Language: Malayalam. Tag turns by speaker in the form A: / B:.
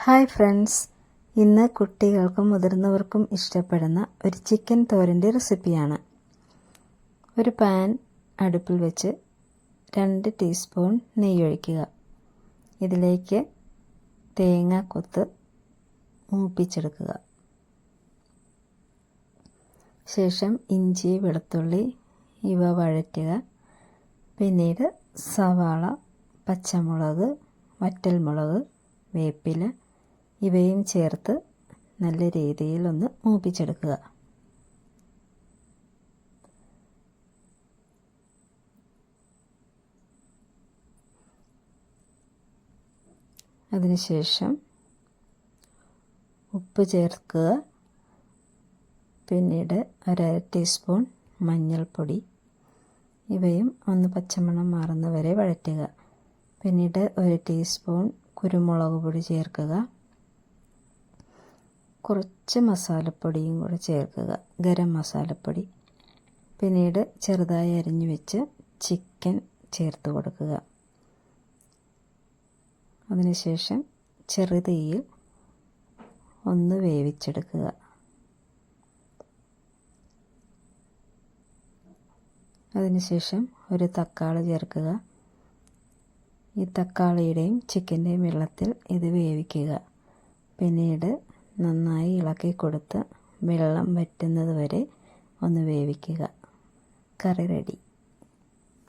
A: ഹായ് ഫ്രണ്ട്സ്, ഇന്ന് കുട്ടികൾക്കും മുതിർന്നവർക്കും ഇഷ്ടപ്പെടുന്ന ഒരു ചിക്കൻ തോരൻ്റെ റെസിപ്പിയാണ്. ഒരു പാൻ അടുപ്പിൽ വെച്ച് 2 ടീസ്പൂൺ നെയ്യ് ഒഴിക്കുക. ഇതിലേക്ക് തേങ്ങാക്കൊത്ത് മൂപ്പിച്ചെടുക്കുക. ശേഷം ഇഞ്ചി, വെളുത്തുള്ളി ഇവ വഴറ്റുക. പിന്നീട് സവാള, പച്ചമുളക്, വറ്റൽമുളക്, വേപ്പില ഇവയും ചേർത്ത് നല്ല രീതിയിൽ ഒന്ന് മൂപ്പിച്ചെടുക്കുക. അതിനുശേഷം ഉപ്പ് ചേർക്കുക. പിന്നീട് 1/2 ടീസ്പൂൺ മഞ്ഞൾപ്പൊടി ഇവയും ഒന്ന് പച്ചമണം മാറുന്നവരെ വഴറ്റുക. പിന്നീട് 1 ടീസ്പൂൺ കുരുമുളക് പൊടി ചേർക്കുക. കുറച്ച് മസാലപ്പൊടിയും കൂടെ ചേർക്കുക, ഗരം മസാലപ്പൊടി. പിന്നീട് ചെറുതായി അരിഞ്ഞു വെച്ച് ചിക്കൻ ചേർത്ത് കൊടുക്കുക. അതിനുശേഷം ചെറുതീയിൽ ഒന്ന് വേവിച്ചെടുക്കുക. അതിനുശേഷം ഒരു തക്കാളി ചേർക്കുക. ഈ തക്കാളിയുടെയും ചിക്കൻ്റെയും വെള്ളത്തിൽ ഇത് വേവിക്കുക. പിന്നീട് നന്നായി ഇളക്കി കൊടുത്ത് വെള്ളം വറ്റുന്നത് വരെ ഒന്ന് വേവിക്കുക. കറി റെഡി.